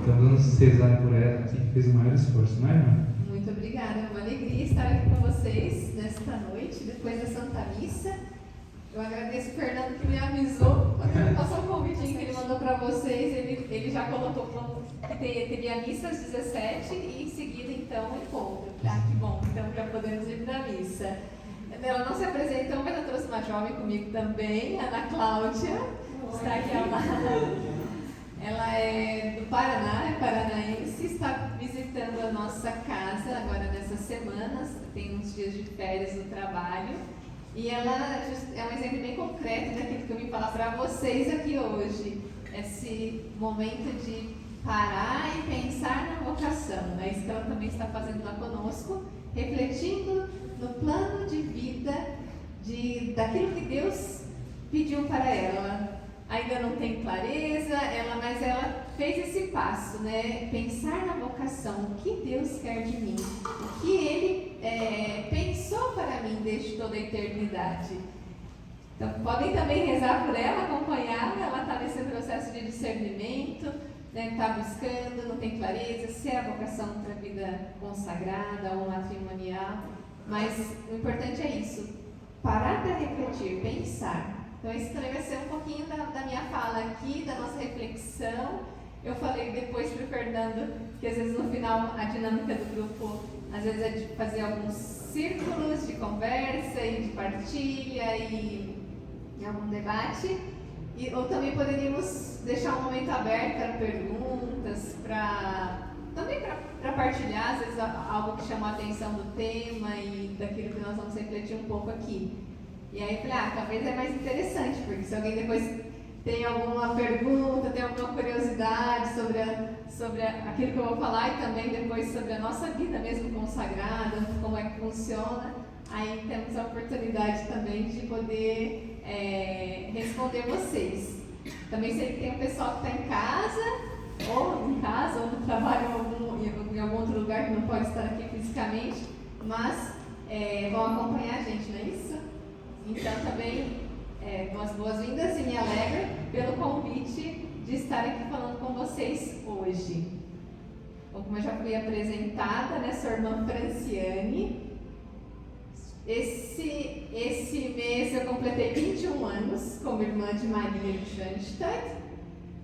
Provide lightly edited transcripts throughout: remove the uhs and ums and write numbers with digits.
Então vamos rezar por ela aqui, que fez o maior esforço, não é, irmã? Muito obrigada, é uma alegria estar aqui com vocês nesta noite, depois da Santa Missa. Eu agradeço o Fernando que me avisou, quando ele passou o convitinho que ele mandou para vocês, ele já colocou que teria a missa às 17 e em seguida então o encontro. Ah, que bom, então já podemos ir para a missa. Ela não se apresentou, mas eu trouxe uma jovem comigo também, a Ana Cláudia, está aqui ao lado. Ela é do Paraná, é paranaense, está visitando a nossa casa agora nessas semanas, tem uns dias de férias no trabalho. E ela é um exemplo bem concreto daquilo que eu vim falar para vocês aqui hoje. Esse momento de parar e pensar na vocação. É isso que ela também está fazendo lá conosco, refletindo no plano de vida daquilo que Deus pediu para ela. Ainda não tem clareza, mas ela fez esse passo, né? Pensar na vocação, o que Deus quer de mim, o que Ele pensou para mim desde toda a eternidade. Então, podem também rezar por ela, acompanhá-la, ela está nesse processo de discernimento, está buscando, não tem clareza, se é a vocação para a vida consagrada ou matrimonial, mas o importante é isso, parar para refletir, pensar. Então, isso também vai ser um pouquinho da minha fala aqui, da nossa reflexão. Eu falei depois para o Fernando que às vezes no final a dinâmica do grupo, às vezes é de fazer alguns círculos de conversa e de partilha e algum debate. Ou também poderíamos deixar um momento aberto para perguntas, também para partilhar, às vezes algo que chama a atenção do tema e daquilo que nós vamos refletir um pouco aqui. E aí eu falei, talvez é mais interessante, porque se alguém depois tem alguma pergunta, tem alguma curiosidade sobre aquilo que eu vou falar e também depois sobre a nossa vida mesmo consagrada, como é que funciona, aí temos a oportunidade também de poder responder vocês. Também sei que tem um pessoal que está em casa ou no trabalho ou em algum outro lugar que não pode estar aqui fisicamente, mas vão acompanhar a gente, não é isso? Então também boas-vindas e me alegro pelo convite de estar aqui falando com vocês hoje. Bom, como eu já fui apresentada, né, sou a irmã Franciane. Esse mês eu completei 21 anos como irmã de Maria de Schanstatt.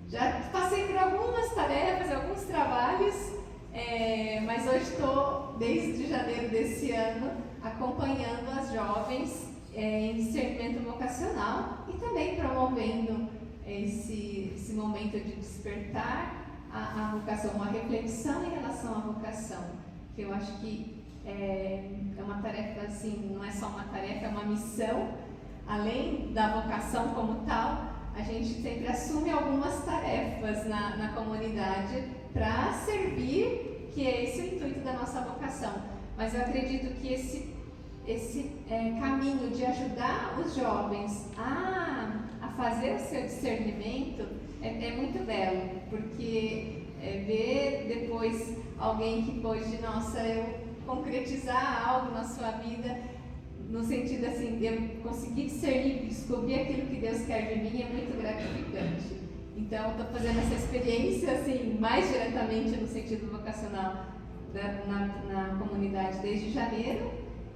Já passei por algumas tarefas, alguns trabalhos, mas hoje estou, desde janeiro desse ano, acompanhando as jovens em discernimento vocacional e também promovendo esse momento de despertar a vocação, uma reflexão em relação à vocação, que eu acho que é uma tarefa, assim, não é só uma tarefa, é uma missão. Além da vocação como tal, a gente sempre assume algumas tarefas na comunidade para servir, que é esse o intuito da nossa vocação. Mas eu acredito que esse caminho de ajudar os jovens a fazer o seu discernimento é muito belo, porque ver depois alguém que pôde, eu concretizar algo na sua vida, no sentido assim, de eu conseguir discernir, descobrir aquilo que Deus quer de mim, é muito gratificante. Então, estou fazendo essa experiência assim, mais diretamente no sentido vocacional na comunidade desde janeiro.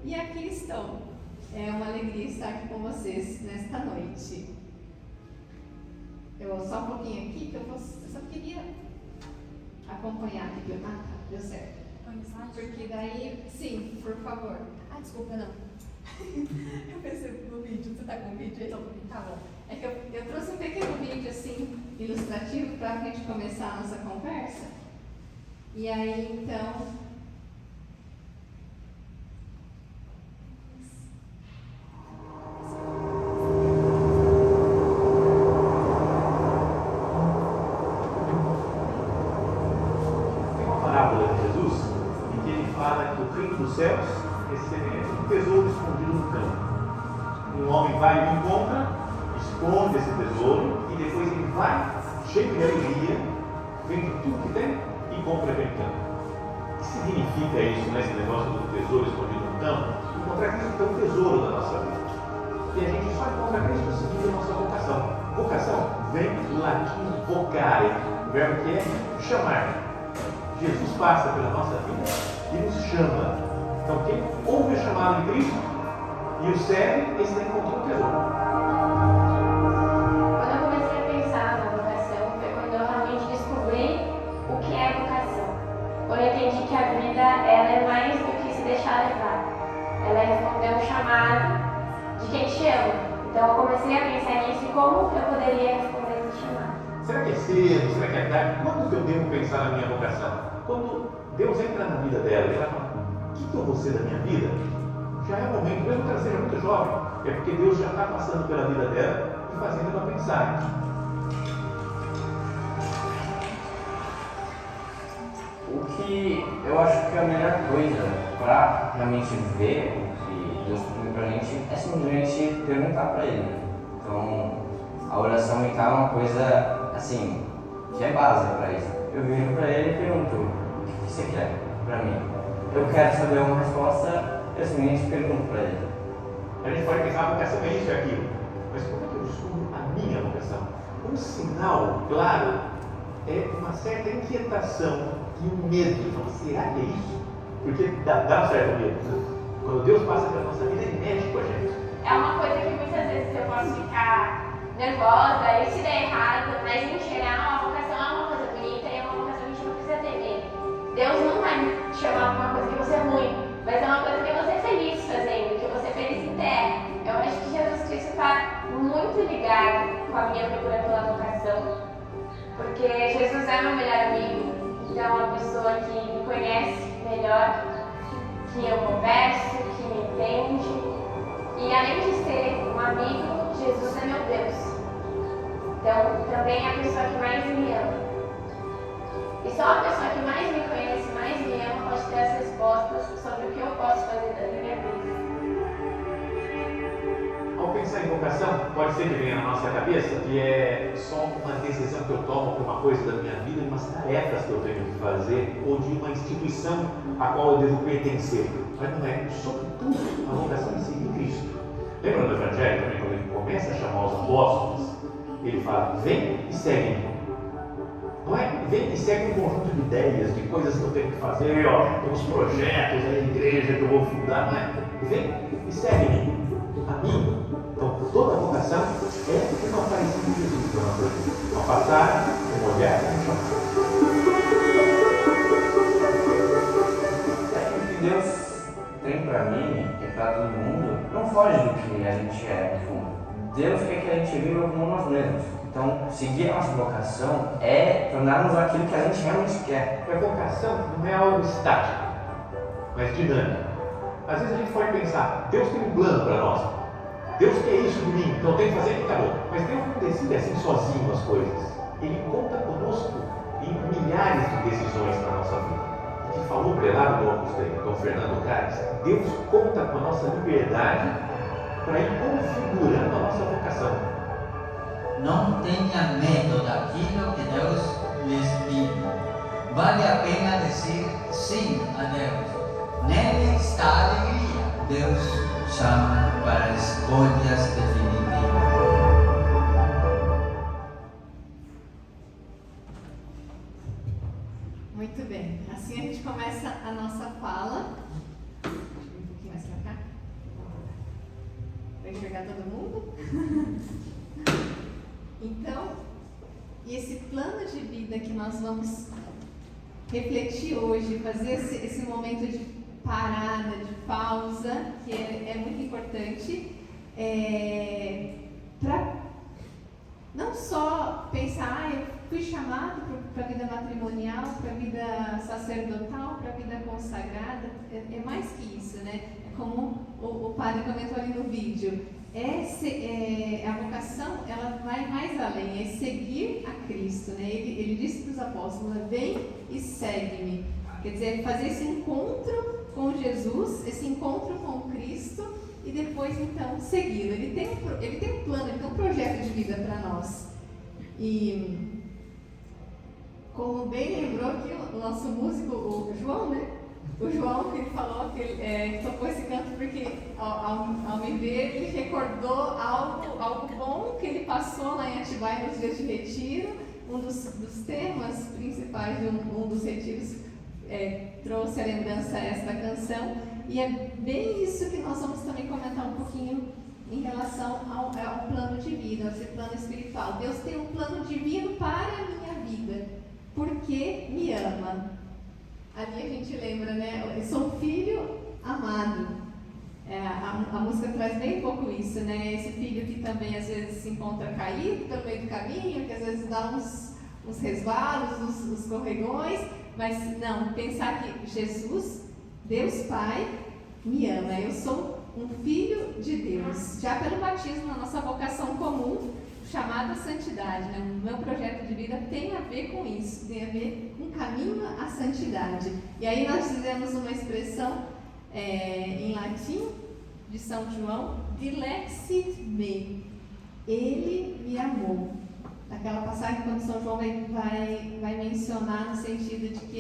E aqui estou. É uma alegria estar aqui com vocês nesta noite. Eu só um pouquinho aqui, que eu só queria acompanhar aqui. Deu certo. Porque daí, sim, por favor. Desculpa, não. Eu percebi no vídeo, você está com o vídeo aí? Tá bom. É que eu trouxe um pequeno vídeo assim, ilustrativo, para a gente começar a nossa conversa. E aí, então, céus é semelhante a um tesouro escondido no campo. Um homem vai e o encontra, esconde esse tesouro e depois ele vai, cheio de alegria, vende tudo que tem e compra aquele campo. O que significa isso, esse negócio do tesouro escondido no campo? Encontrar Cristo que é um tesouro da nossa vida. E a gente só encontra Cristo seguindo a nossa vocação. Vocação vem do latim vocare. O verbo que é chamar. Jesus passa pela nossa vida e nos chama. Então quem ouve o chamado de Cristo e o serve, esse encontrou o tesouro. Quando eu comecei a pensar na vocação, foi quando eu realmente descobri o que é vocação. Quando eu entendi que a vida ela é mais do que se deixar levar. Ela é responder um chamado de quem te ama. Então eu comecei a pensar nisso e como eu poderia responder esse chamado. Será que é cedo? Será que é tarde? Quando eu devo pensar na minha vocação? Quando Deus entra na vida dela e ela fala, o que eu vou ser da minha vida? Já é o momento, mesmo que ela seja muito jovem, é porque Deus já está passando pela vida dela e fazendo ela pensar. O que eu acho que é a melhor coisa para realmente ver o que Deus tem pra gente é simplesmente perguntar para Ele. Então, a oração então é uma coisa assim, que é básica para isso. Eu viro para Ele e pergunto: o que você quer para mim? Eu quero saber uma resposta, eu simplesmente pergunto para Ele. A gente pode pensar, a vocação é isso e aquilo, mas como é que eu descubro a minha vocação? Um sinal claro é uma certa inquietação e um medo. Fala, será que é isso? Porque dá um certo medo. Quando Deus passa pela nossa vida, Ele mexe com a gente. É uma coisa que muitas vezes eu posso ficar nervosa e se der errado, mas em geral a vocação é uma coisa bonita e é uma vocação que a gente não precisa ter medo. Deus não vai me chamar para uma coisa que você é ruim, mas é uma coisa que você é feliz fazendo, que você é feliz em ter. Eu acho que Jesus Cristo está muito ligado com a minha procura pela vocação, porque Jesus é meu melhor amigo, então é uma pessoa que me conhece melhor, que eu converso, que me entende. E além de ser um amigo, Jesus é meu Deus. Então, também é a pessoa que mais me ama. E só a pessoa que mais me conhece, mais me ama, pode ter as respostas sobre o que eu posso fazer da minha vida. Ao pensar em vocação, pode ser que venha na nossa cabeça que é só uma decisão que eu tomo por uma coisa da minha vida, umas tarefas que eu tenho que fazer, ou de uma instituição a qual eu devo pertencer. Mas não é, sobretudo, a vocação de seguir Cristo. Lembra do Evangelho também, quando ele começa a chamar os apóstolos? Ele fala, vem e segue-me. Não é, vem e segue um conjunto de ideias, de coisas que eu tenho que fazer, ó, tem uns projetos, a igreja que eu vou fundar, não é? Vem e segue-me. A mim. Então, toda a vocação é uma aparição de Jesus para nossa vida. Uma passagem, um olhar, um chamado. O que Deus tem para mim e para todo mundo não foge do que a gente é, no fundo. Deus quer que a gente viva como nós mesmos. Então, seguir a nossa vocação é tornarmos aquilo que a gente realmente quer. A vocação não é algo estático, mas dinâmico. Às vezes a gente pode pensar, Deus tem um plano para nós. Deus quer isso de mim, então eu tenho que fazer e acabou. Mas Deus não decide assim sozinho as coisas. Ele conta conosco em milhares de decisões na nossa vida. O que falou o prelado do Opus Dei, Dom Fernando Caires, Deus conta com a nossa liberdade para ir configurando a nossa vocação. Não tenha medo daquilo que Deus lhes pede. Vale a pena dizer sim a Deus. Nele está a alegria. Deus chama para escolhas definitivas. Muito bem. Assim a gente começa a nossa fala. Um pouquinho mais pra cá. Para enxergar todo mundo. Então, esse plano de vida que nós vamos refletir hoje, fazer esse momento de parada, de pausa, que é muito importante, para não só pensar, eu fui chamado para a vida matrimonial, para a vida sacerdotal, para a vida consagrada, é mais que isso, né? É como o padre comentou ali no vídeo, a vocação, ela vai mais além, é seguir a Cristo, né? Ele disse para os apóstolos, vem e segue-me. Quer dizer, fazer esse encontro com Jesus, esse encontro com Cristo e depois então segui-lo. Ele tem um plano, ele tem um projeto de vida para nós. E como bem lembrou aqui o nosso músico, o João, né? O João, que ele falou que ele tocou esse canto porque ao me ver ele recordou algo bom que ele passou lá em Atibaia nos dias de retiro, um dos temas principais de um dos retiros trouxe a lembrança a esta canção, e é bem isso que nós vamos também comentar um pouquinho em relação ao plano divino, esse plano espiritual. Deus tem um plano divino para a minha vida, porque me ama. Ali a gente lembra, né? Eu sou um filho amado. A música traz bem um pouco isso, né? Esse filho que também às vezes se encontra caído pelo meio do caminho, que às vezes dá uns resvalos, uns escorregões, mas não, pensar que Jesus, Deus Pai, me ama. Eu sou um filho de Deus. Já pelo batismo, na nossa vocação comum, chamada santidade, né? O meu projeto de vida tem a ver com isso, tem a ver com caminho à santidade. E aí nós fizemos uma expressão em latim de São João, dilexit me, ele me amou. Aquela passagem quando São João vai mencionar no sentido de que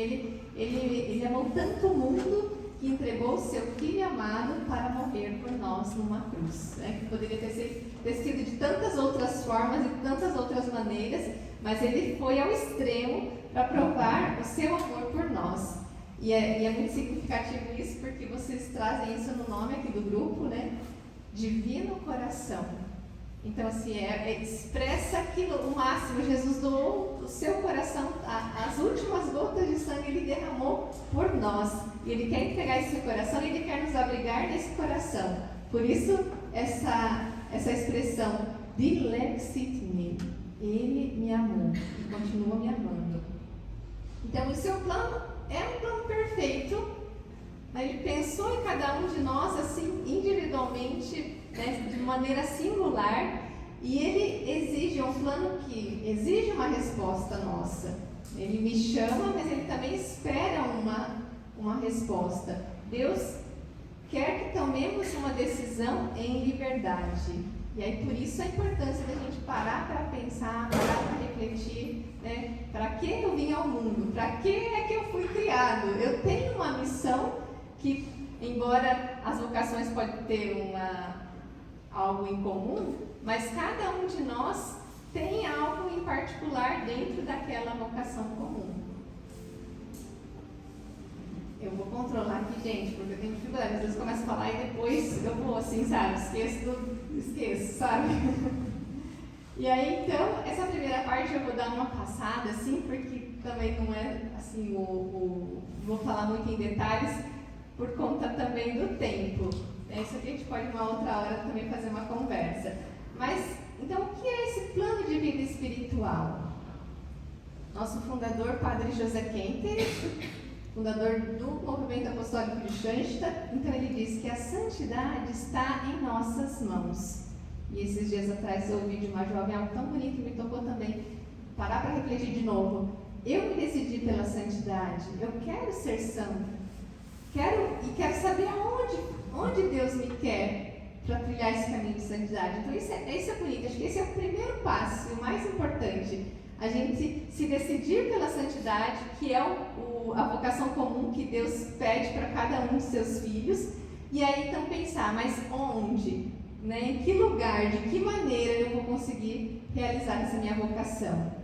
ele amou tanto o mundo que entregou o seu Filho amado para morrer por nós numa cruz. Que poderia ter sido de tantas outras formas e de tantas outras maneiras, mas ele foi ao extremo para provar o seu amor por nós. E é muito significativo isso, porque vocês trazem isso no nome aqui do grupo, né? Divino Coração. Então, assim, expressa aquilo, o máximo. Jesus doou o seu coração, as últimas gotas de sangue ele derramou por nós. E ele quer entregar esse coração e ele quer nos abrigar nesse coração. Por isso, essa expressão, dilexit me, ele me amou e continua me amando. Então, o seu plano é um plano perfeito. Ele pensou em cada um de nós, assim, individualmente, né, de maneira singular, e ele exige um plano que exige uma resposta nossa. Ele me chama, mas ele também espera uma resposta. Deus quer que tomemos uma decisão em liberdade. E aí, por isso, a importância da gente parar para pensar, parar para refletir, né? Para que eu vim ao mundo? Para que é que eu fui criado? Eu tenho uma missão que, embora as vocações podem ter algo em comum, mas cada um de nós tem algo em particular dentro daquela vocação comum. Eu vou controlar aqui, gente, porque eu tenho dificuldade. Às vezes eu começo a falar e depois eu vou assim, sabe? Esqueço, sabe? E aí, então, essa primeira parte eu vou dar uma passada, assim, porque também não é, assim, vou falar muito em detalhes, por conta também do tempo. Isso aqui a gente pode, uma outra hora, também fazer uma conversa. Mas, então, o que é esse plano de vida espiritual? Nosso fundador, Padre José Kenter, fundador do Movimento Apostólico de Schanstatt, então ele diz que a santidade está em nossas mãos. E esses dias atrás eu ouvi de uma jovem algo tão bonito que me tocou também. Parar para refletir de novo. Eu me decidi pela santidade, eu quero ser santo. Quero saber onde Deus me quer para trilhar esse caminho de santidade. Então isso é bonito, acho que esse é o primeiro passo, o mais importante. A gente se decidir pela santidade, que é a vocação comum que Deus pede para cada um dos seus filhos. E aí então pensar, mas onde? Né? Em que lugar, de que maneira eu vou conseguir realizar essa minha vocação?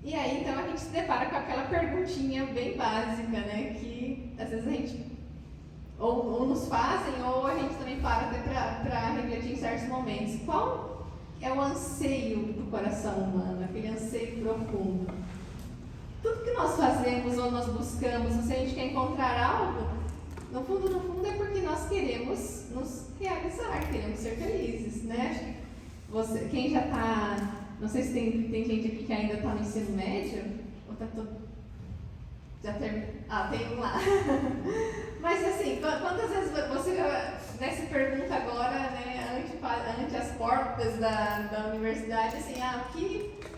E aí, então, a gente se depara com aquela perguntinha bem básica, né? Que às vezes a gente ou nos fazem, ou a gente também para até para refletir em certos momentos. Qual é o anseio do coração humano, aquele anseio profundo? Tudo que nós fazemos ou nós buscamos, se a gente quer encontrar algo, no fundo é porque nós queremos nos realizar, queremos ser felizes, né? Quem já está... Não sei se tem gente aqui que ainda está no ensino médio, ou está todo... tem um lá. Mas assim, quantas vezes você se pergunta agora, né, ante as portas da universidade, assim,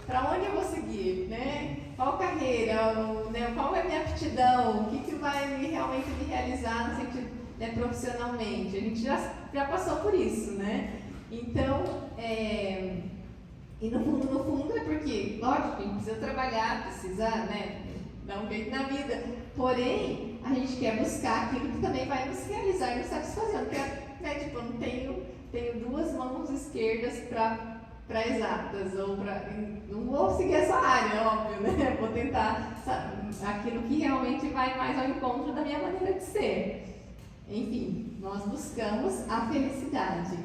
para onde eu vou seguir, né? Qual carreira, né, qual é a minha aptidão, o que vai realmente me realizar no sentido, né, profissionalmente? A gente já passou por isso, né? Então, e no fundo é porque, lógico, a gente precisa trabalhar, precisa, né, dar um jeito na vida. Porém, a gente quer buscar aquilo que também vai nos realizar e nos satisfazer. Porque, né, tipo, eu não tenho duas mãos esquerdas para para exatas, ou para. Não vou seguir essa área, óbvio, né? Vou tentar aquilo que realmente vai mais ao encontro da minha maneira de ser. Enfim, nós buscamos a felicidade.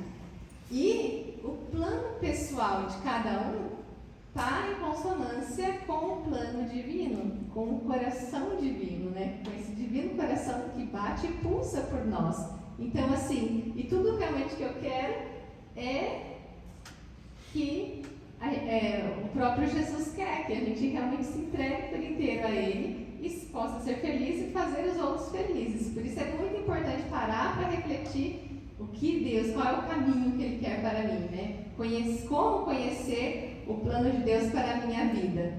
E o plano pessoal de cada um está em consonância com o plano divino, com o coração divino, né? Com esse divino coração que bate e pulsa por nós. Então, assim, e tudo realmente que eu quero é que o próprio Jesus quer, que a gente realmente se entregue por inteiro a Ele e possa ser feliz e fazer os outros felizes. Por isso é muito importante parar para refletir o que Deus, qual é o caminho que Ele quer para mim, né? Como conhecer o plano de Deus para a minha vida.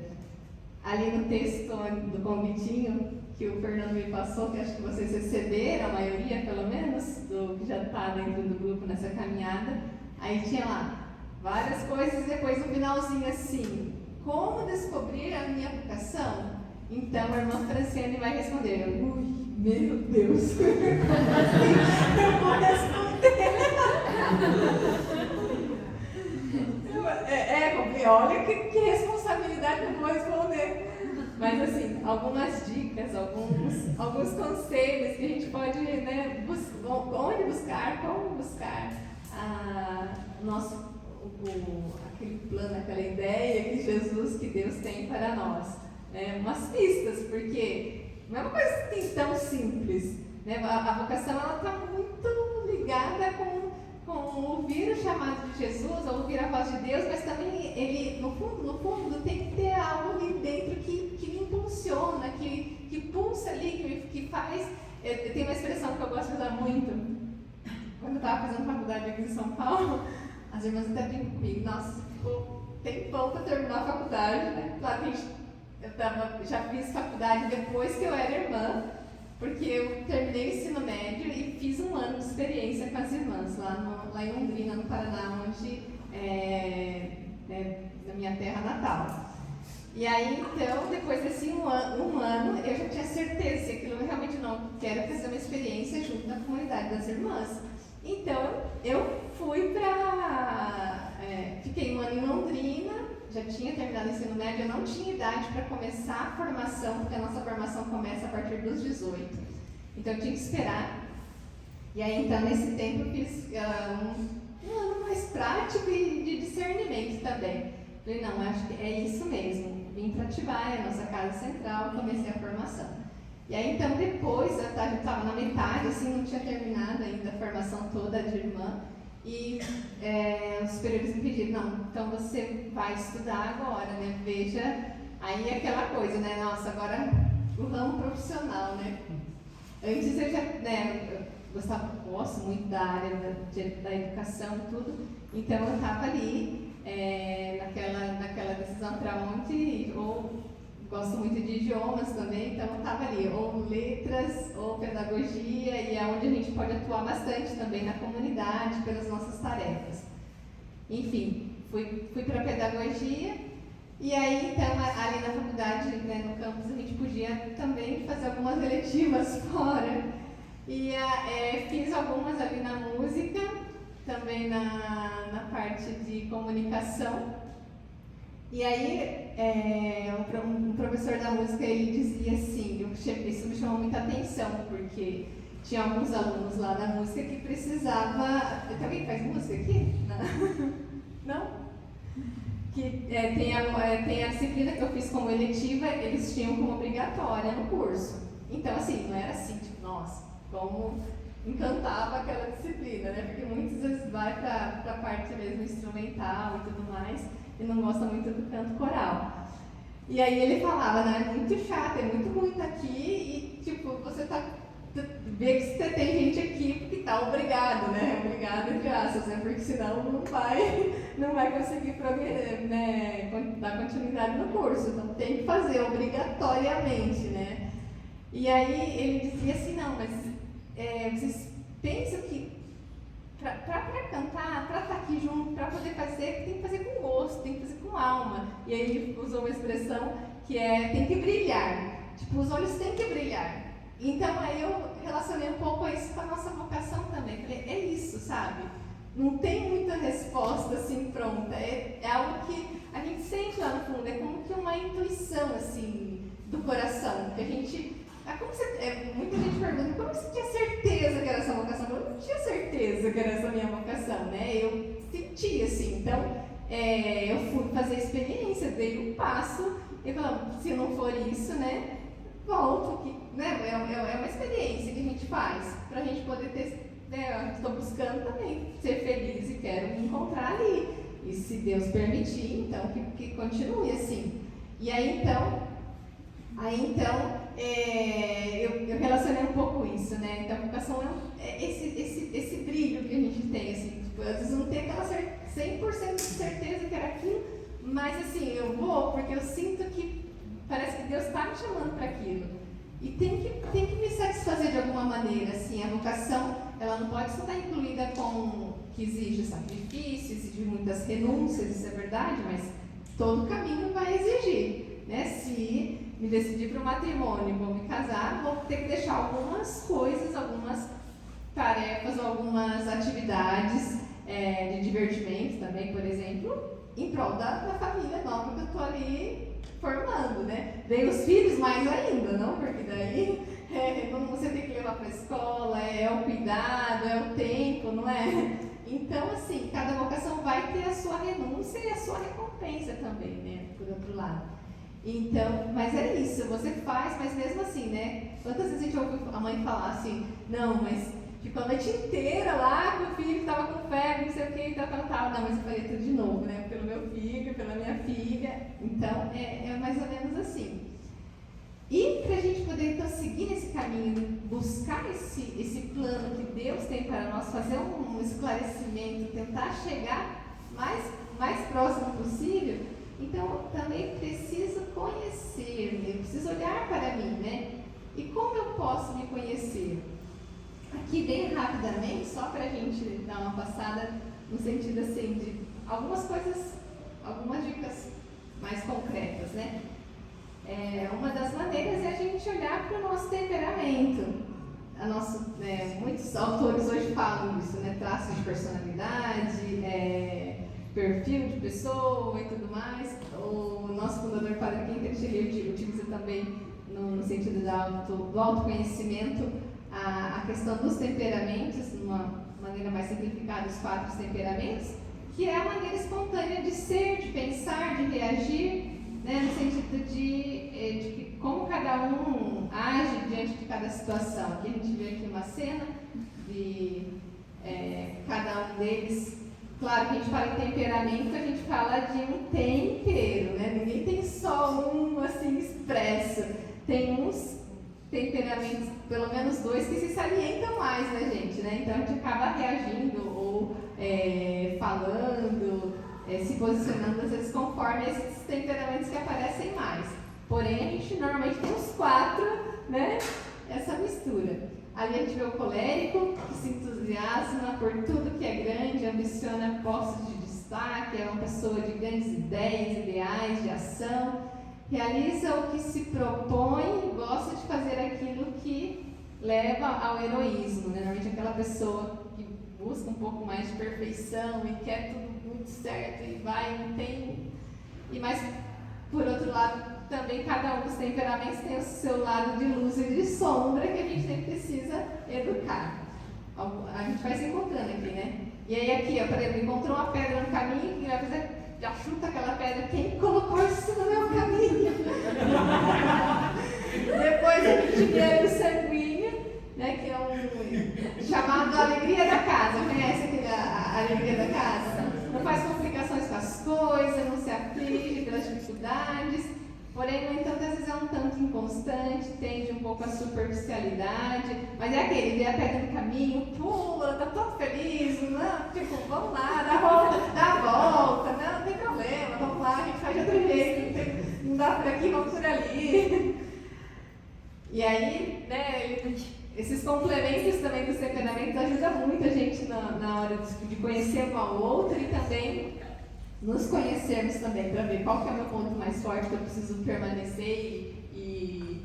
Ali no texto do convitinho que o Fernando me passou, que acho que vocês receberam, a maioria pelo menos, do que já está dentro do grupo nessa caminhada, aí tinha lá várias coisas, depois no finalzinho assim, como descobrir a minha vocação? Então a irmã Franciane vai responder, ui, meu Deus, eu vou responder. Olha que responsabilidade que eu vou responder. Mas assim, algumas dicas, alguns conselhos que a gente pode, né, onde buscar, como buscar aquele plano, aquela ideia que Jesus, que Deus tem para nós. Né? Umas pistas, porque não é uma coisa assim tão simples. Né? A vocação está muito ligada com ouvir o chamado de Jesus, ouvir a voz de Deus, mas também ele, no fundo, tem que ter algo ali dentro que me impulsiona, que pulsa ali, que faz. Eu tenho uma expressão que eu gosto de usar muito. Quando eu estava fazendo faculdade aqui em São Paulo, as irmãs até brincam comigo, nossa, ficou tempão para terminar a faculdade, né? Claro que já fiz faculdade depois que eu era irmã, porque eu terminei o ensino médio e fiz um ano de experiência com as irmãs, lá em Londrina, no Paraná, onde na minha terra natal. E aí, então, depois desse um ano, eu já tinha certeza que aquilo eu realmente não quero fazer uma experiência junto da comunidade das irmãs. Então, eu fui fiquei um ano em Londrina, já tinha terminado o ensino médio, eu não tinha idade para começar a formação, porque a nossa formação começa a partir dos 18. Então eu tinha que esperar. E aí então nesse tempo eu fiz um ano mais prático e de discernimento também. Falei, não, acho que é isso mesmo. Vim para Atibaia, nossa casa central, comecei a formação. E aí então depois, eu estava na metade, assim, não tinha terminado ainda a formação toda de irmã. E os superiores me pediram, não, então você vai estudar agora, né? Veja, aí aquela coisa, né? Nossa, agora o ramo profissional, né? Antes eu já, né, gosto muito da área da educação e tudo, então eu estava ali naquela decisão para onde, ou gosto muito de idiomas também, então eu estava ali, ou letras, ou pedagogia, e é onde a gente pode atuar bastante também na comunidade, pelas nossas tarefas. Enfim, fui para pedagogia, e aí então ali na faculdade, né, no campus, a gente podia também fazer algumas eletivas fora, e fiz algumas ali na música, também na parte de comunicação. E aí, um professor da música, ele dizia assim, isso me chamou muita atenção, porque tinha alguns alunos lá da música que precisava... Alguém faz música aqui? Não? Que tem a disciplina que eu fiz como eletiva, eles tinham como obrigatória no curso. Então, assim, não era assim, tipo, nossa, como encantava aquela disciplina, né? Porque muitas vezes vai para a parte mesmo instrumental e tudo mais, e não gosta muito do canto coral. E aí ele falava, né, é muito chato, é muito ruim estar aqui e, tipo, você vê que você tem gente aqui que está obrigado, né, obrigado entre aspas, né, porque senão não vai conseguir né, dar continuidade no curso, então tem que fazer obrigatoriamente, né. E aí ele dizia assim, não, mas vocês pensam que para cantar, para estar aqui junto, para poder fazer, tem que fazer com gosto, tem que fazer com alma. E aí ele usou uma expressão que tem que brilhar. Tipo, os olhos têm que brilhar. Então aí eu relacionei um pouco isso com a nossa vocação também. Falei, é isso, sabe? não tem muita resposta assim pronta. É algo que a gente sente lá no fundo, é como que uma intuição assim do coração. Que a gente. Muita gente pergunta, como você tinha certeza que era essa vocação? Eu não tinha certeza que era essa minha vocação, né? Eu senti assim, então eu fui fazer a experiência, dei um passo e falei, se não for isso, né? Volto, né? É uma experiência que a gente faz para a gente poder ter. Estou buscando também ser feliz e quero me encontrar ali. E se Deus permitir, então que continue assim. E aí então eu relacionei um pouco isso, né? Então a vocação é esse brilho que a gente tem, assim, tipo, às vezes não tem aquela 100% de certeza que era aquilo, mas assim, eu vou porque eu sinto que parece que Deus está me chamando para aquilo. E tem que me satisfazer de alguma maneira, assim, a vocação, ela não pode só estar incluída com que exige sacrifício, exige muitas renúncias, isso é verdade, mas todo caminho vai exigir, né? Se me decidir para o matrimônio, vou me casar, vou ter que deixar algumas coisas, algumas tarefas, algumas atividades de divertimento também, por exemplo, em prol da família nova que eu estou ali formando, né? Daí os filhos mais ainda, não? Porque daí você tem que levar para a escola, é o cuidado, é o tempo, não é? Então, assim, cada vocação vai ter a sua renúncia e a sua recompensa também, né? Por outro lado. Então, mas é isso, você faz, mas mesmo assim, né? Quantas vezes a gente ouviu a mãe falar assim, não, mas ficou a noite inteira lá com o filho que estava com febre, não sei o que, e tal. Não, mas eu faria tudo de novo, né? Pelo meu filho, pela minha filha. Então, é mais ou menos assim. E para a gente poder então seguir nesse caminho, buscar esse plano que Deus tem para nós, fazer um esclarecimento, tentar chegar mais próximo possível, então eu também preciso conhecer-me, eu preciso olhar para mim, né? E como eu posso me conhecer? Aqui bem rapidamente, só para a gente dar uma passada no sentido assim de algumas coisas, algumas dicas mais concretas, né? Uma das maneiras é a gente olhar para o nosso temperamento. Muitos autores hoje falam disso, né? Traços de personalidade, perfil de pessoa e tudo mais. O nosso fundador, Padre Quinter, ele utiliza também no sentido do autoconhecimento a questão dos temperamentos, de uma maneira mais simplificada, os 4 temperamentos, que é a maneira espontânea de ser, de pensar, de reagir, né, no sentido de como cada um age diante de cada situação. Aqui a gente vê aqui uma cena de cada um deles. Claro que a gente fala em temperamento, a gente fala de um tempero, né? Ninguém tem só um assim expresso. Tem uns temperamentos, pelo menos 2, que se salientam mais, né, gente? Né? Então a gente acaba reagindo ou falando, se posicionando, às vezes, conforme esses temperamentos que aparecem mais. Porém, a gente normalmente tem os 4, né? Essa mistura. Ali a gente vê o colérico, que se entusiasma por tudo que é grande, ambiciona postos de destaque, é uma pessoa de grandes ideias, ideais, de ação, realiza o que se propõe e gosta de fazer aquilo que leva ao heroísmo, né? Normalmente aquela pessoa que busca um pouco mais de perfeição e quer tudo muito certo e vai, não tem... Mas, por outro lado, também cada um dos temperamentos tem o seu lado de luz e de sombra que a gente sempre precisa educar. A gente vai se encontrando aqui, né? E aí aqui, ó, por exemplo, encontrou uma pedra no caminho, que vai fazer, já chuta aquela pedra, quem colocou isso no meu caminho? Depois a gente vê o sanguíneo, né, que é um chamado Alegria da Casa. Conhece aqui a Alegria da Casa? Não faz complicações com as coisas, não se aflige pelas dificuldades. Porém, no entanto, às vezes é um tanto inconstante, tende um pouco à superficialidade, mas é aquele, vê a pedra no caminho, pula, tá todo feliz, não, tipo, vamos lá, dá a volta, não tem problema, vamos lá, a gente faz de outro jeito, não dá por aqui, vamos por ali. E aí, né, esses complementos também dos temperamentos ajudam muito a gente na hora de conhecer um ao outro e também nos conhecermos também, para ver qual que é o meu ponto mais forte que eu preciso permanecer e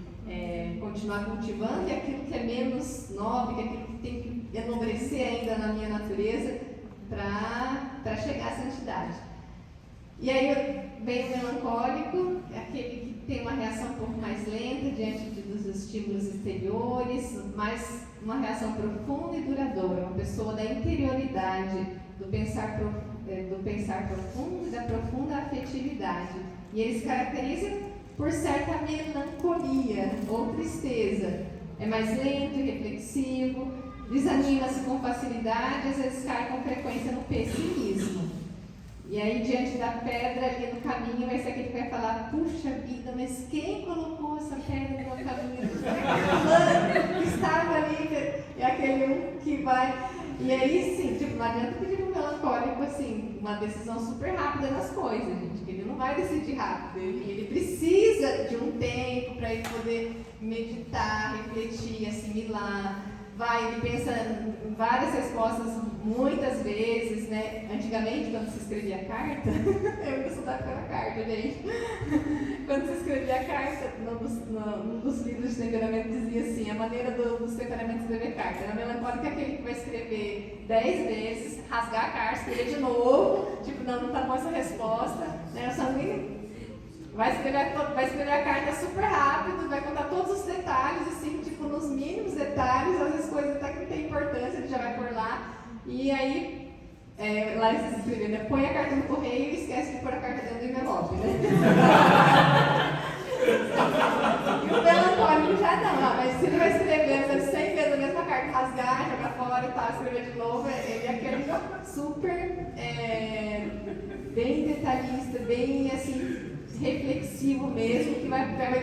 continuar cultivando, e aquilo que é menos nobre, que é aquilo que tem que enobrecer ainda na minha natureza, para chegar à santidade. E aí vem o melancólico, é aquele que tem uma reação um pouco mais lenta diante dos estímulos exteriores, mas uma reação profunda e duradoura, uma pessoa da interioridade, do pensar profundo e da profunda afetividade. E ele se caracteriza por certa melancolia ou tristeza. É mais lento e reflexivo, desanima-se com facilidade, às vezes cai com frequência no pessimismo. E aí, diante da pedra ali no caminho, vai ser aquele que vai falar: puxa vida, mas quem colocou essa pedra no meu caminho? Fulano que estava ali, e aquele um que vai. E aí, sim, tipo, não adianta pedir um melancólico, assim, uma decisão super rápida nas coisas, gente, que ele não vai decidir rápido. Ele precisa de um tempo para ele poder meditar, refletir, assimilar. Ele pensa em várias respostas muitas vezes, né? Antigamente, quando se escrevia carta, eu que estudava pela carta, gente. Quando se escrevia carta, num dos livros de temperamento dizia assim: a maneira dos temperamentos de escrever carta. Era melancólico é aquele que vai escrever 10 vezes, rasgar a carta, escrever de novo, tipo, não tá bom essa resposta, né? O sanguíneo vai escrever a carta super rápido, vai contar todos os detalhes, assim, tipo, nos mínimos detalhes, às vezes coisas até que não tem importância, ele já vai por lá. E aí, lá eles escrevem, né? Põe a carta no correio e esquece de pôr a carta dentro do envelope, né? E o melancólico já não, mas se ele vai escrever 100 vezes a mesma carta, rasgar, jogar fora e tal, escrever de novo, ele é aquele super, bem detalhista, bem, assim, reflexivo mesmo, que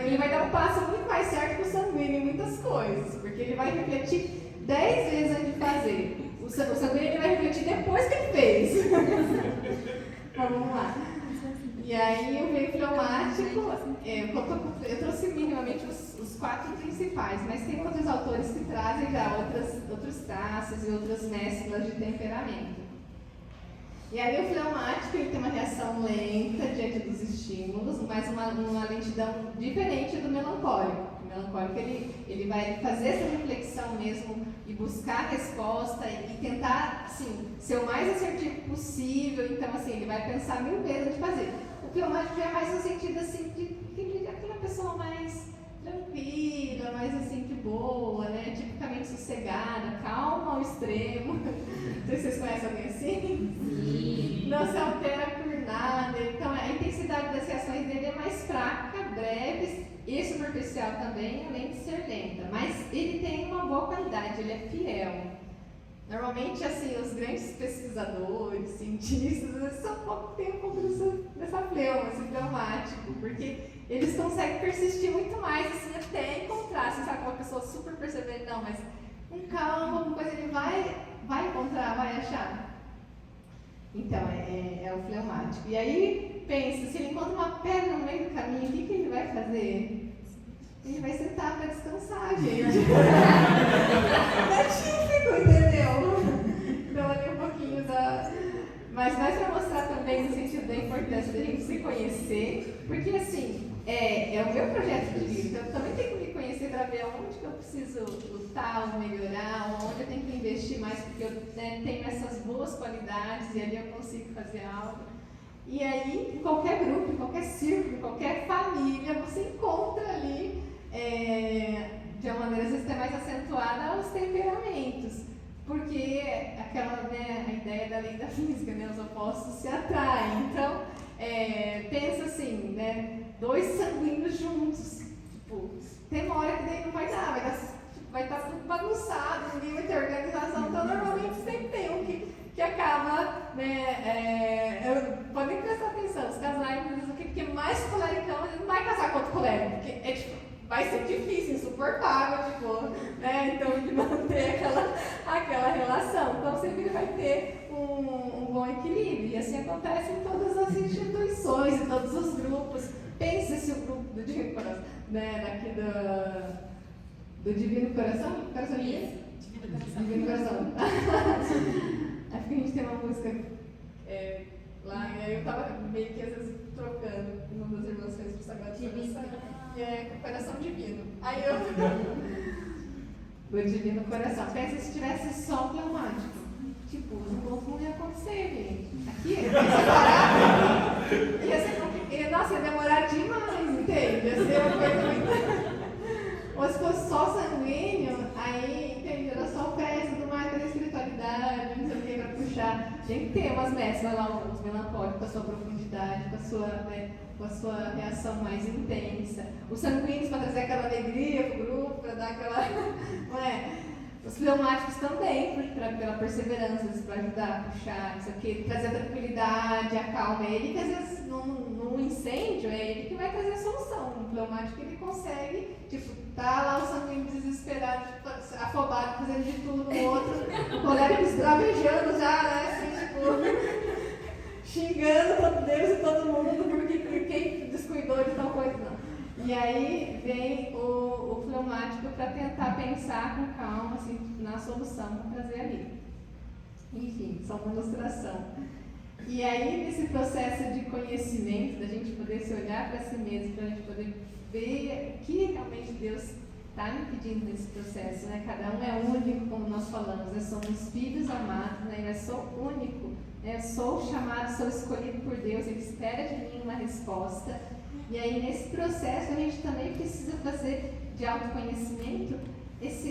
ele vai dar um passo muito mais certo que o sanguíneo em muitas coisas, porque ele vai refletir 10 vezes antes de fazer. O sanguíneo ele vai refletir depois que ele fez. Então, vamos lá. E aí o veio fleumático, eu trouxe minimamente os 4 principais, mas tem outros autores que trazem já outros traços e outras mesclas de temperamento. E aí o fleumático ele tem uma reação lenta diante dos estímulos, mas uma lentidão diferente do melancólico. O melancólico ele vai fazer essa reflexão mesmo e buscar a resposta e tentar, assim, ser o mais assertivo possível. Então, assim, ele vai pensar 1000 vezes antes de fazer. O fleumático é mais no sentido, assim, de aquela pessoa mais tranquila, mais, assim, de boa, né? Tipicamente sossegada, calma ao extremo. Não sei se vocês conhecem alguém assim? Sim. Não se altera por nada. Então, a intensidade das reações dele é mais fraca, breve e superficial também, além de ser lenta. Mas ele tem uma boa qualidade, ele é fiel. Normalmente, assim, os grandes pesquisadores, cientistas, eles têm um pouco dessa fleuma, esse fleumático, porque eles conseguem persistir muito mais, assim, até encontrar. Você sabe, uma pessoa super perseverante, não, mas com calma, alguma coisa ele vai encontrar, vai achar. Então, é o fleumático. E aí, pensa, se ele encontra uma pedra no meio do caminho, o que ele vai fazer? Ele vai sentar para descansar, gente. É típico, entendeu? Então, ali um pouquinho da... Mas mais para mostrar também no sentido da importância da gente se conhecer, porque, assim, é o meu projeto de vida, então eu também tenho que me conhecer para ver onde que eu preciso lutar ou melhorar, onde eu tenho que investir mais, porque eu tenho essas boas qualidades e ali eu consigo fazer algo. E aí, em qualquer grupo, em qualquer círculo, em qualquer família, você encontra ali, de uma maneira às vezes até mais acentuada, os temperamentos. Porque aquela, a ideia da lei da física, os opostos se atraem. Então, pensa assim, 2 sanguíneos juntos. Tipo, tem uma hora que daí não vai dar, vai estar tudo bagunçado, ninguém vai ter organização. Então, normalmente sempre tem um que acaba, podem prestar atenção, os casais, aquele que é mais colericão, ele não vai casar com outro colérico, porque vai ser difícil, insuportável, então de manter aquela relação. Então sempre vai ter um bom equilíbrio. E assim acontece em todas as instituições, em todos os grupos. Pense se o grupo do Divino Coração, daqui do Divino Coração, Coração de Deus? Divino Coração. Acho que a gente tem uma música lá, e aí eu tava meio que às vezes trocando, uma das irmãs fez pro Sagrado Coração. Coração Divino. Aí eu... do Divino Coração. Pensa se tivesse só fleumático. Tipo, encontro não ia acontecer, gente. Aqui, ia ser separado. Nossa, ia demorar demais, entende? Ia ser uma coisa muito... Ou se fosse só sanguíneo, aí, entende? Era só festa, tudo mais, fazer espiritualidade, não sei o que, pra puxar. Tem que ter umas mesclas lá, uns melancólicos, com a sua profundidade, com a sua reação mais intensa. Os sanguíneos para trazer aquela alegria pro grupo, para dar aquela... Não é? Os fleumáticos também, pela perseverança, para ajudar a puxar, isso aqui, trazer a tranquilidade, a calma. É ele que às vezes num incêndio, é ele que vai trazer a solução. O fleumático ele consegue, tipo, tá lá o sanguíneo desesperado, afobado, fazendo de tudo, o outro, o colega esbravejando já, né, assim, tipo, xingando todo Deus e todo mundo, porque quem descuidou de tal coisa, não. E aí vem o fleumático para tentar pensar com calma assim, na solução para trazer ali. Enfim, só uma ilustração. E aí, nesse processo de conhecimento, da gente poder se olhar para si mesmo, para a gente poder ver o que realmente Deus está me pedindo nesse processo, né? Cada um é único, como nós falamos, né? Somos filhos amados, né? Eu sou único, né? Eu sou chamado, sou escolhido por Deus, Ele espera de mim uma resposta. E aí, nesse processo, a gente também precisa fazer de autoconhecimento essa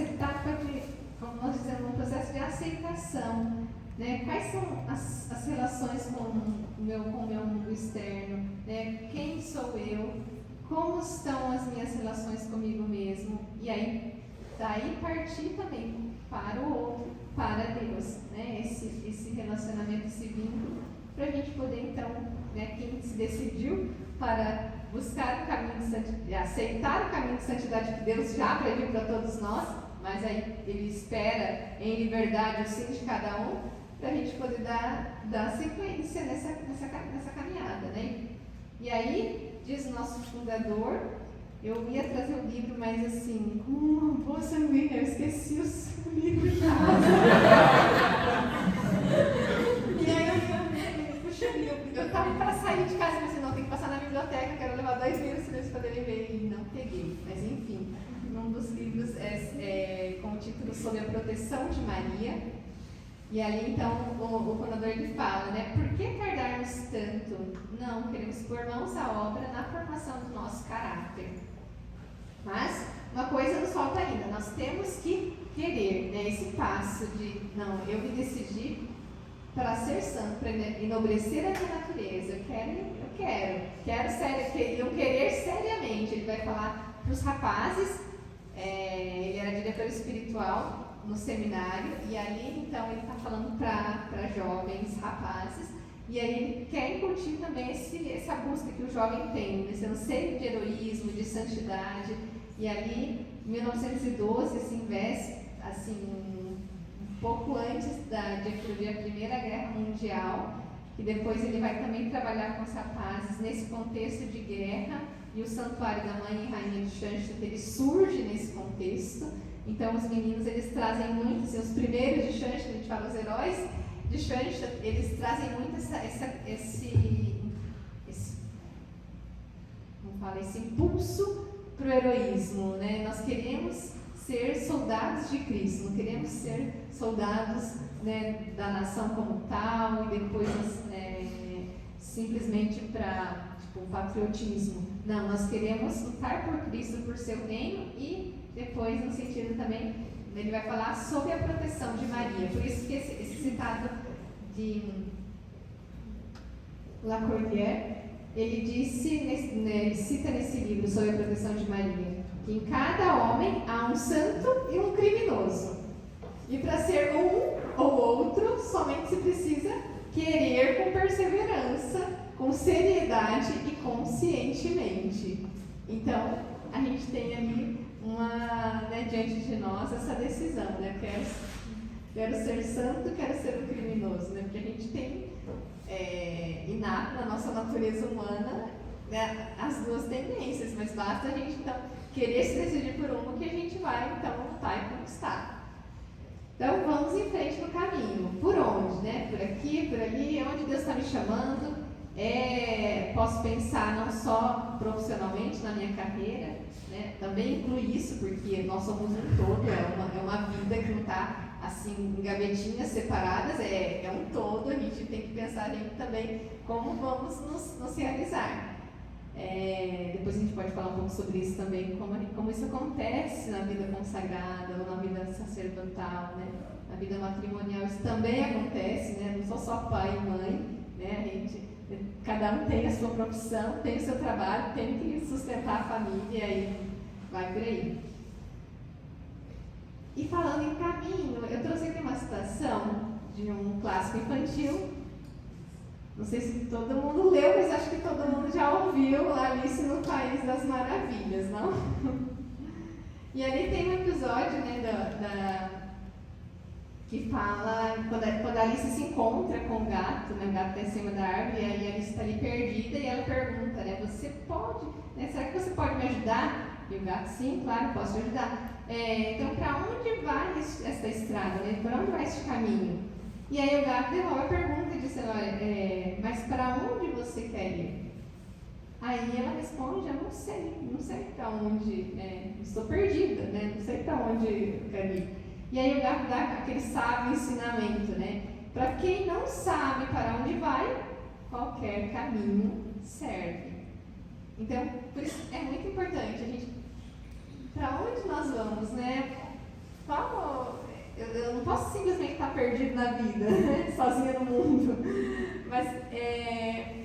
etapa de, como nós dizemos, um processo de aceitação. Né? Quais são as relações com o meu mundo externo? Né? Quem sou eu? Como estão as minhas relações comigo mesmo? E aí, daí partir também para o outro, para Deus. Né? Esse relacionamento, esse vínculo, para a gente poder, então, né, quem se decidiu para buscar o caminho de santidade, aceitar o caminho de santidade que Deus já previu para todos nós, mas aí Ele espera em liberdade o sim de cada um, para a gente poder dar sequência nessa caminhada, né? E aí, diz o nosso fundador, eu ia trazer o livro, mas assim, com uma boa sanguínea, eu esqueci o livro em casa. E aí eu estava para sair de casa, mas não, tem que passar na biblioteca, quero levar 2 livros para eles poderem ver, e não peguei. Mas enfim, um dos livros é com o título Sobre a Proteção de Maria. E ali então o fundador ele fala, né? Por que tardarmos tanto? Não, queremos pôr mãos à obra na formação do nosso caráter. Mas uma coisa nos falta ainda, nós temos que querer, né? Esse passo de, não, eu me decidi para ser santo, para enobrecer a minha natureza. Eu quero querer seriamente. Ele vai falar para os rapazes, ele era diretor espiritual no seminário, e ali então ele está falando para jovens, rapazes, e aí ele quer incutir também essa busca que o jovem tem, esse anseio de heroísmo, de santidade, e ali em 1912 se investe assim, um pouco antes de eclodir a Primeira Guerra Mundial, e depois ele vai também trabalhar com os rapazes nesse contexto de guerra, e o Santuário da Mãe e Rainha de Schanstatt, ele surge nesse contexto. Então os meninos eles trazem muito, assim, os primeiros de Schanstatt, a gente fala os heróis de Schanstatt, eles trazem muito esse impulso para o heroísmo, né? Nós queremos ser soldados de Cristo, não queremos ser soldados, né, da nação como tal e depois simplesmente para o patriotismo. Não, nós queremos lutar por Cristo, por seu reino, e depois, no sentido também, ele vai falar sobre a proteção de Maria. Por isso que esse citado de Lacordaire, ele cita nesse livro sobre a proteção de Maria, que em cada homem há um santo e um criminoso. E para ser um ou outro, somente se precisa querer com perseverança, com seriedade e conscientemente. Então, a gente tem ali diante de nós essa decisão, né? Quero ser santo, quero ser um criminoso, né? Porque a gente tem inato na nossa natureza humana, né, as duas tendências, mas basta a gente então querer se decidir por uma que a gente vai então lutar e conquistar. Então vamos em frente no caminho. Por onde, né? Por aqui, por ali, onde Deus está me chamando. Posso pensar não só profissionalmente na minha carreira, né? Também inclui isso, porque nós somos um todo, é uma vida que não está assim, em gavetinhas separadas, é um todo, a gente tem que pensar também como vamos nos realizar. Depois a gente pode falar um pouco sobre isso também, como isso acontece na vida consagrada ou na vida sacerdotal, né? Na vida matrimonial isso também acontece, né? Não sou só pai e mãe, né? Cada um tem a sua profissão, tem o seu trabalho, tem que sustentar a família e vai por aí. E falando em caminho, eu trouxe aqui uma citação de um clássico infantil. Não sei se todo mundo leu, mas acho que todo mundo já ouviu Alice no País das Maravilhas, não? E ali tem um episódio, né, que fala quando a Alice se encontra com o gato, né, o gato está em cima da árvore, e aí a Alice está ali perdida e ela pergunta, né, você pode, né, será que você pode me ajudar? E o gato, sim, claro, posso te ajudar. Então, para onde vai essa estrada, né? Para onde vai esse caminho? E aí o gato devolve a pergunta e diz, olha, mas para onde você quer ir? Aí ela responde, eu não sei para onde, estou perdida, né? Não sei para onde eu quero ir. E aí o gato dá aquele sábio ensinamento, né? Para quem não sabe para onde vai, qualquer caminho serve. Então, por isso é muito importante a gente, para onde nós vamos, né? Eu não posso simplesmente estar perdido na vida, né? Sozinha no mundo. Mas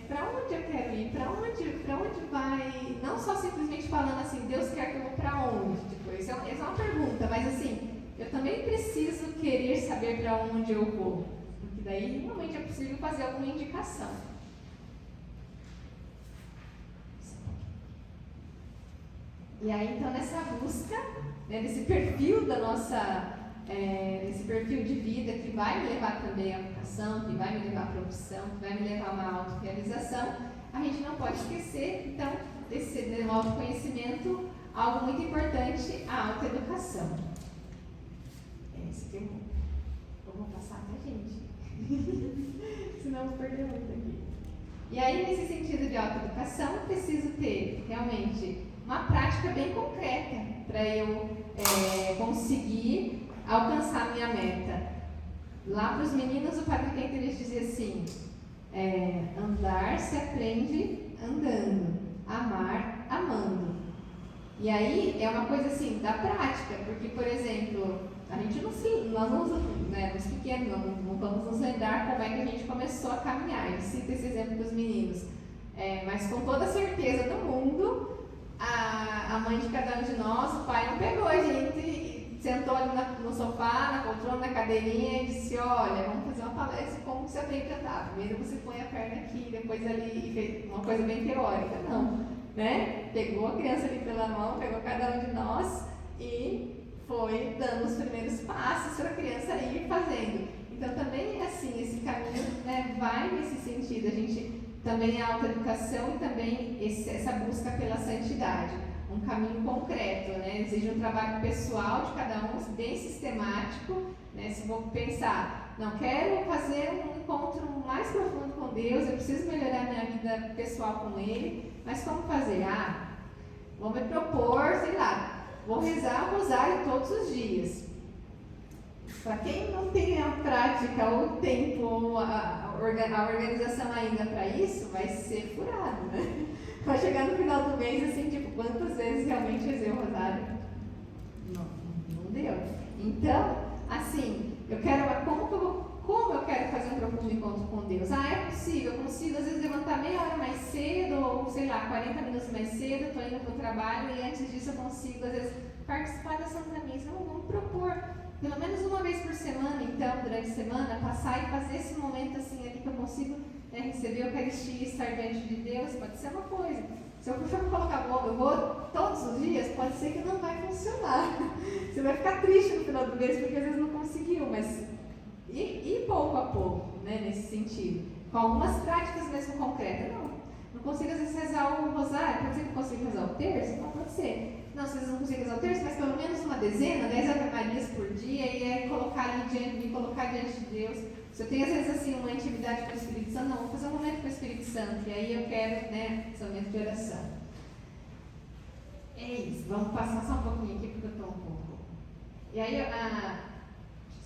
para onde eu quero ir? Para onde vai? Não só simplesmente falando assim, Deus quer que eu vou para onde? Tipo, isso é uma pergunta, mas assim, eu também preciso querer saber para onde eu vou. Porque daí realmente é possível fazer alguma indicação. E aí, então, nessa busca, né, desse perfil da nossa, desse perfil de vida que vai me levar também à vocação, que vai me levar à profissão, que vai me levar a uma autorrealização, a gente não pode esquecer, então, do autoconhecimento, algo muito importante, a autoeducação. Esse aqui eu vou passar para a gente, senão eu vou perder muito aqui. E aí, nesse sentido de autoeducação, eu preciso ter, realmente, uma prática bem concreta para eu conseguir alcançar a minha meta. Lá para os meninos, o Padre Kentenich dizia assim, andar se aprende andando, amar amando. E aí é uma coisa assim, da prática, porque, por exemplo, a gente nós vamos, né, os pequenos, não vamos nos lembrar como é que a gente começou a caminhar. Eu cito esse exemplo dos meninos, mas com toda a certeza do mundo, a mãe de cada um de nós, o pai não pegou a gente, sentou ali no sofá, na poltrona, na cadeirinha e disse, olha, vamos fazer uma palestra como você aprende a andar. Primeiro você põe a perna aqui, depois ali, e fez uma coisa bem teórica. Não, né? Pegou a criança ali pela mão, pegou cada um de nós e foi dando os primeiros passos para a criança ir fazendo. Então também, assim, esse caminho, né, vai nesse sentido, a gente também a autoeducação e também essa busca pela santidade, um caminho concreto, né? Exige um trabalho pessoal de cada um, bem sistemático, né? Se vou pensar, não quero fazer um encontro mais profundo com Deus, eu preciso melhorar minha vida pessoal com Ele, mas como fazer? Vou me propor, sei lá, vou rezar o rosário todos os dias. Para quem não tem a prática, ou o tempo, ou a organização ainda para isso, vai ser furado, né? Vai chegar no final do mês, assim, tipo, quantas vezes realmente rezei o rosário? Não deu. Então, assim, eu quero, como eu quero fazer um profundo encontro com Deus? É possível, eu consigo às vezes levantar meia hora mais cedo, ou sei lá, 40 minutos mais cedo, estou indo para o trabalho e antes disso eu consigo, às vezes, participar da Santa Missa. Vamos propor pelo menos uma vez por semana, então, durante a semana, passar e fazer esse momento assim ali que eu consigo, né, receber a Eucaristia e estar diante de Deus, pode ser uma coisa. Se eu for colocar, eu vou todos os dias, pode ser que não vai funcionar. Você vai ficar triste no final do mês porque às vezes não conseguiu, mas ir pouco a pouco, né, nesse sentido. Com algumas práticas mesmo concretas. Não consigo às vezes rezar o rosário, pode ser que eu consiga rezar o terço? Não, pode ser. Não, às vezes não consigo rezar o terço, mas pelo menos uma dezena, 10 Ave-Marias por dia, e colocar ali diante de mim, colocar diante de Deus. Se eu tenho às vezes assim uma intimidade com o Espírito Santo, não, vou fazer um momento com o Espírito Santo, e aí eu quero, né, esse momento de oração. É isso, vamos passar só um pouquinho aqui, porque eu estou um pouco. E aí,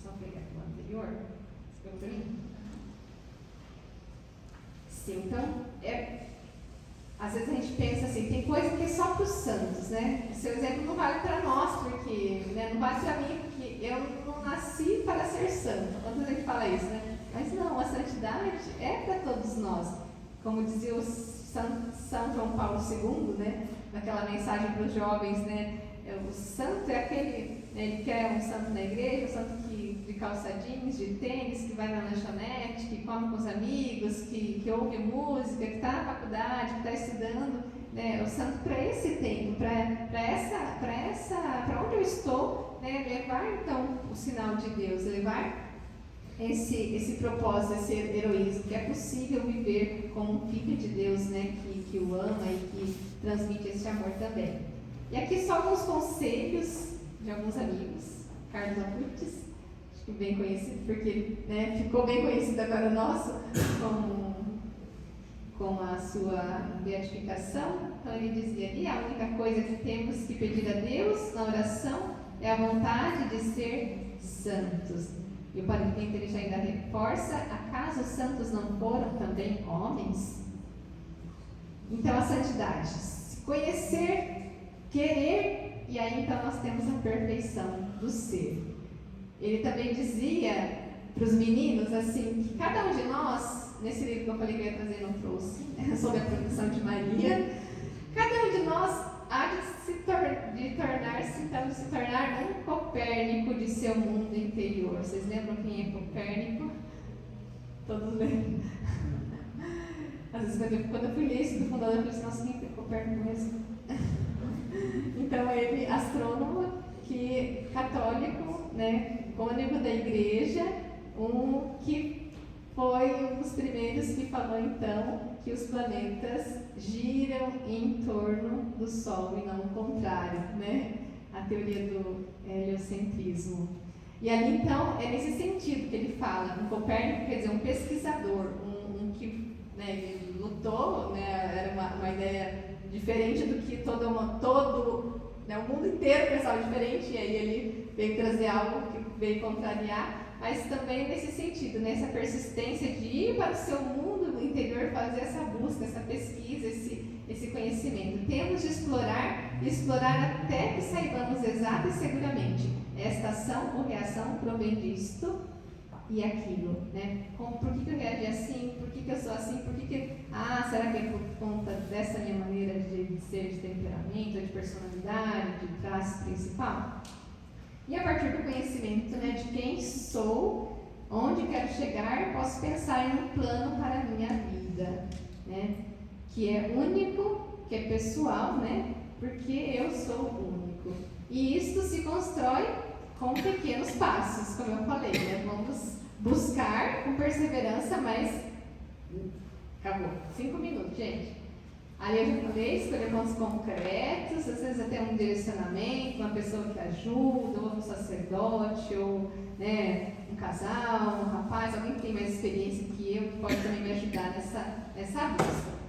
só pegar o anterior. Você pegou pra mim? Sim, então, às vezes a gente pensa assim, tem coisa que é só para os santos, né? O seu exemplo não vale para nós, porque, né, não vale para mim, porque eu não nasci para ser santo. Quantas vezes fala isso, né? Mas não, a santidade é para todos nós. Como dizia o São João Paulo II, né? Naquela mensagem para os jovens, né? O santo é aquele, né, ele quer um santo na igreja, um santo de calça jeans, de tênis, que vai na lanchonete, que come com os amigos, que ouve música, que está na faculdade, que está estudando, né, o santo para esse tempo, para onde eu estou, né, levar então o sinal de Deus, levar esse propósito, esse heroísmo, que é possível viver como um filho de Deus, né, que o ama e que transmite esse amor também. E aqui só alguns conselhos de alguns amigos. Carlos Aputis, acho que bem conhecido, porque, né, ficou bem conhecido agora nosso, com a sua beatificação. Então ele dizia ali, a única coisa que temos que pedir a Deus na oração é a vontade de ser santos. E o Padre Pinto ele já ainda reforça, acaso os santos não foram também homens? Então a santidade, se conhecer, querer, e aí então nós temos a perfeição do ser. Ele também dizia para os meninos assim, que cada um de nós, nesse livro que eu falei que eu ia trazer, não trouxe, sobre a proteção de Maria, cada um de nós há de se tornar um Copérnico de seu mundo interior. Vocês lembram quem é Copérnico? Todos lembram? Às vezes quando eu fui ler isso do fundador, eu falei assim, nossa, quem é Copérnico mesmo? Então ele, astrônomo, que católico, né, cônego da igreja, que foi um dos primeiros que falou então que os planetas giram em torno do Sol e não o contrário, né? A teoria do heliocentrismo. E ali então é nesse sentido que ele fala, um Copérnico quer dizer um pesquisador, que, né, ele lutou, né, era uma ideia diferente do que né, o mundo inteiro pensava diferente, e aí ele veio trazer algo que veio contrariar, mas também nesse sentido, nessa persistência de ir para o seu mundo interior, fazer essa busca, essa pesquisa, esse conhecimento. Temos de explorar até que saibamos exata e seguramente esta ação ou reação provém disto e aquilo, né? Por que eu reagi assim? Por que eu sou assim? Será que é por conta dessa minha maneira de ser, de temperamento, de personalidade, de traço principal? E a partir do conhecimento, né, de quem sou, onde quero chegar, posso pensar em um plano para a minha vida, né? Que é único, que é pessoal, né? Porque eu sou único. E isto se constrói com pequenos passos, como eu falei, né? Vamos buscar com perseverança, mas acabou, 5 minutos, gente. Ali eu já falei, escolher pontos concretos, às vezes até um direcionamento, uma pessoa que ajuda, ou um sacerdote, ou, né, um casal, um rapaz, alguém que tem mais experiência que eu, que pode também me ajudar nessa busca.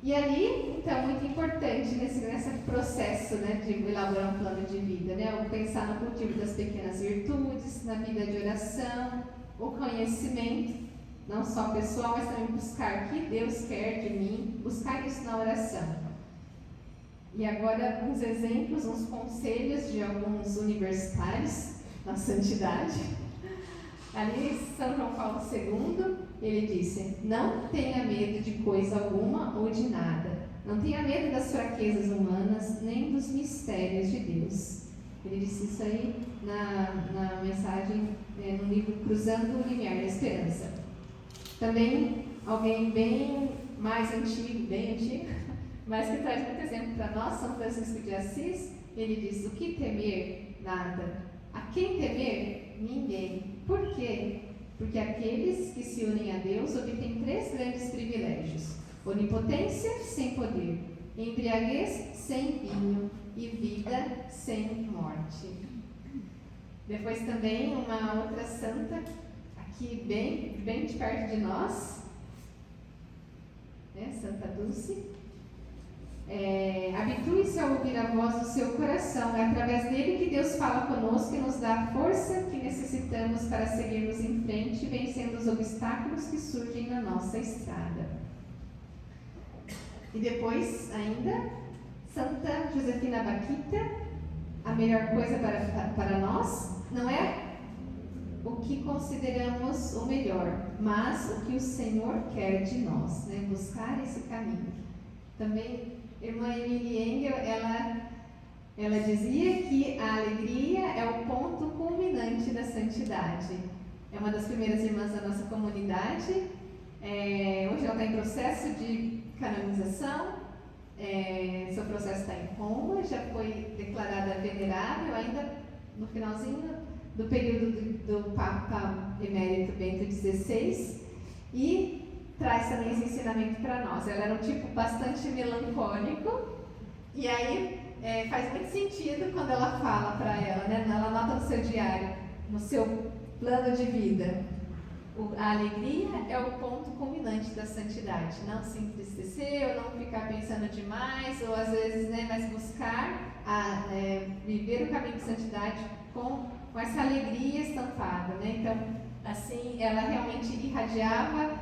E ali, então, muito importante nesse processo, né, de elaborar um plano de vida, né, o pensar no cultivo das pequenas virtudes, na vida de oração, o conhecimento, não só pessoal, mas também buscar o que Deus quer de mim, buscar isso na oração. E agora, uns exemplos, uns conselhos de alguns universitários na santidade. Ali, São João Paulo II, ele disse: não tenha medo de coisa alguma ou de nada. Não tenha medo das fraquezas humanas, nem dos mistérios de Deus. Ele disse isso aí na mensagem, no livro Cruzando o Limiar da Esperança. Também alguém bem antigo, mas que traz muito exemplo para nós, São Francisco de Assis. Ele diz: o que temer? Nada. A quem temer? Ninguém. Por quê? Porque aqueles que se unem a Deus obtêm 3 grandes privilégios: onipotência sem poder, embriaguez sem vinho e vida sem morte. Depois também uma outra santa, aqui bem de perto de nós, né? Santa Dulce. Habitue-se a ouvir a voz voz do seu coração. É através dele que Deus fala conosco e nos dá a força que necessitamos para seguirmos em frente, vencendo os obstáculos que surgem na nossa estrada. E depois, ainda, Santa Josefina Bakhita, a melhor coisa para nós não é o que consideramos o melhor, mas o que o Senhor quer de nós, né? Buscar esse caminho. Também, irmã Emilie Engel, ela dizia que a alegria é o ponto culminante da santidade. É uma das primeiras irmãs da nossa comunidade. Hoje ela está em processo de canonização. Seu processo está em Roma, já foi declarada venerável, ainda no finalzinho do período do Papa Emérito Bento XVI, e traz também esse ensinamento para nós. Ela era um tipo bastante melancólico, e aí faz muito sentido quando ela fala para ela, né? Ela anota no seu diário, no seu plano de vida: a alegria é o ponto culminante da santidade. Não se entristecer, ou não ficar pensando demais, ou às vezes, né, mas buscar viver o caminho de santidade com essa alegria estampada, né? Então, assim, ela realmente irradiava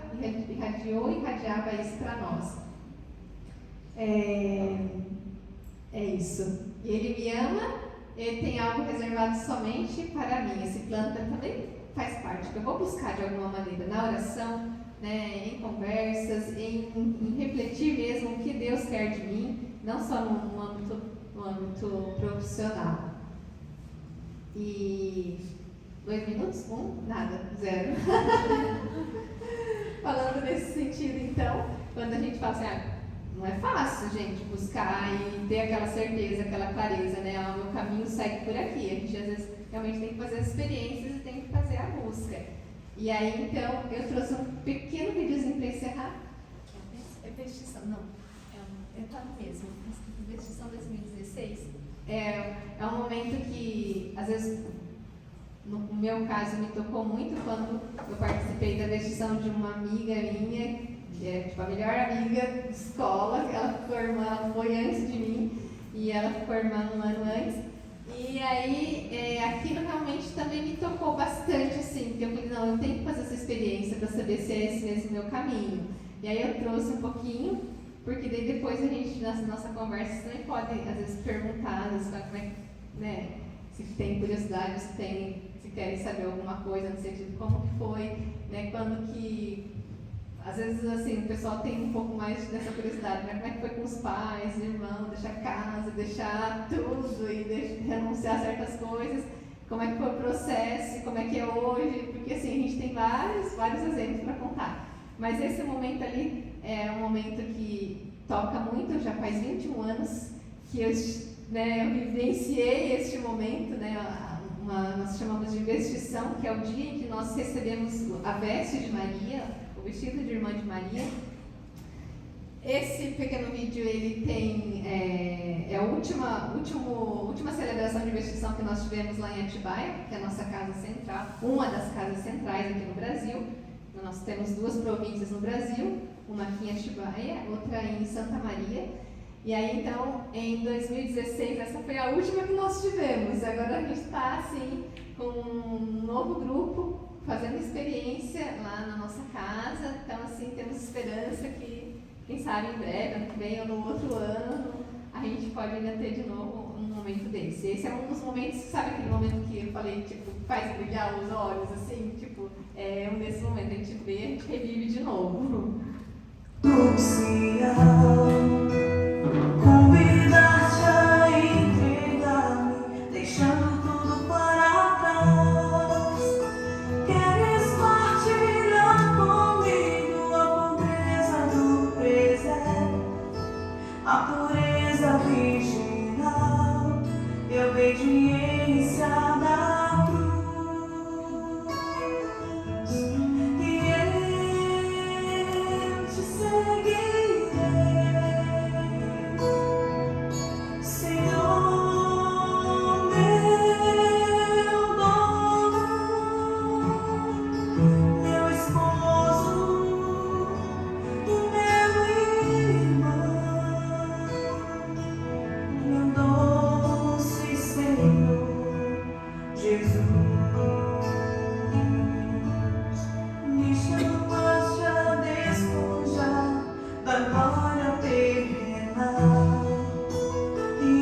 isso para nós. É isso. E ele me ama, ele tem algo reservado somente para mim. Esse plano também faz parte, que eu vou buscar de alguma maneira, na oração, né, em conversas, em refletir mesmo o que Deus quer de mim, não só no âmbito profissional. E 2 minutos? 1? Nada, 0. Falando nesse sentido, então, quando a gente fala assim, não é fácil, gente, buscar e ter aquela certeza, aquela clareza, né? O meu caminho segue por aqui. A gente, às vezes, realmente tem que fazer as experiências e tem que fazer a busca. E aí, então, eu trouxe um pequeno videozinho para encerrar. É Vestição, não. Tá no mesmo. Vestição 2016. É um momento que, às vezes, no meu caso, me tocou muito quando eu participei da vestição de uma amiga minha, que é tipo a melhor amiga de escola. Ela ficou irmã, ela foi antes de mim, e ela ficou irmã um ano antes. E aí, aquilo realmente também me tocou bastante, assim, porque eu falei, não, eu tenho que fazer essa experiência para saber se é esse mesmo meu caminho. E aí eu trouxe um pouquinho, porque daí depois a gente, na nossa conversa, você também pode, às vezes, perguntar, às vezes, como é, né, se tem curiosidade, se querem saber alguma coisa no sentido de como que foi, né, quando que, às vezes, assim, o pessoal tem um pouco mais dessa curiosidade, né, como é que foi com os pais, irmãos, deixar casa, deixar tudo e renunciar a certas coisas, como é que foi o processo, como é que é hoje, porque, assim, a gente tem vários exemplos para contar. Mas esse momento ali é um momento que toca muito, já faz 21 anos que eu vivenciei este momento, né? Nós chamamos de vestição, que é o dia em que nós recebemos a veste de Maria, o vestido de irmã de Maria. Esse pequeno vídeo, ele tem a última celebração de vestição que nós tivemos lá em Atibaia, que é a nossa casa central, uma das casas centrais aqui no Brasil. Nós temos 2 províncias no Brasil, uma aqui em Atibaia, outra em Santa Maria. E aí, então, em 2016, essa foi a última que nós tivemos. Agora a gente está, assim, com um novo grupo, fazendo experiência lá na nossa casa. Então, assim, temos esperança que, quem sabe, em breve, ano que vem ou no outro ano, a gente pode ainda ter de novo um momento desse. Esse é um dos momentos, sabe aquele momento que eu falei, tipo, faz brilhar os olhos, assim, tipo, é um desses momentos, a gente vê, a gente revive de novo. Convidar-te a entregar-me, deixando tudo para trás. Queres partilhar comigo a pureza do presépio, a pureza virginal, e a obediência da cruz. E eu te seguirei.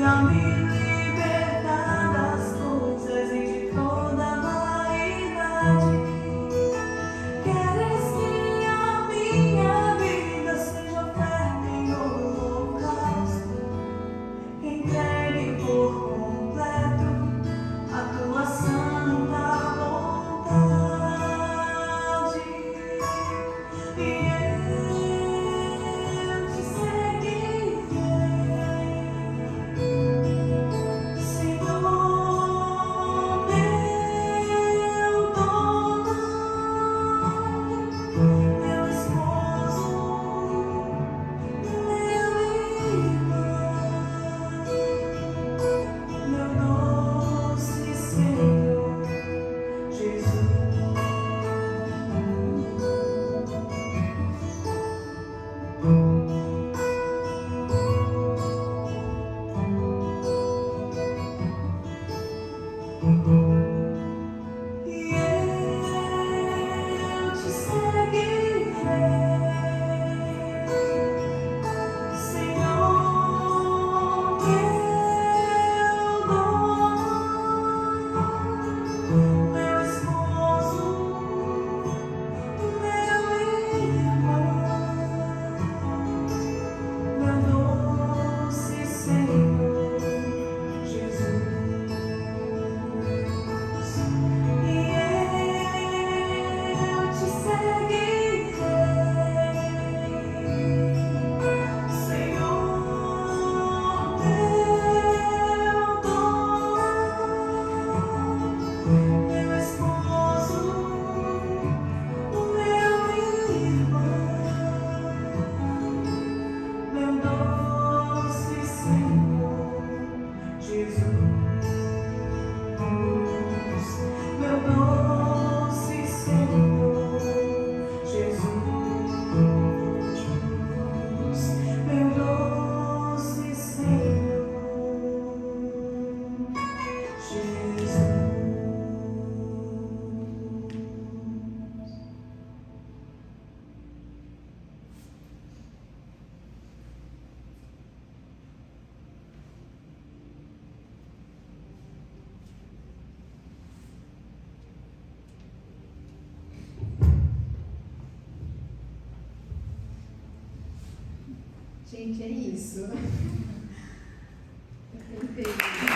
a me libertar das coisas e de toda vaidade. Queres que a minha vida seja oferta em holocausto, entregue por completo a tua santa vontade. E eu te seguirei, Senhor, meu dono, meu esposo, meu irmão, meu doce Senhor Jesus. E eu te seguirei, Senhor, meu dono, meu esposo, meu irmão, meu doce Senhor Jesus. E eu te seguirei, Senhor, meu dono, meu esposo, meu irmão, meu doce Senhor Jesus. Meu doce Senhor Jesus, meu doce Senhor Jesus. Gente, é isso. Eu tentei.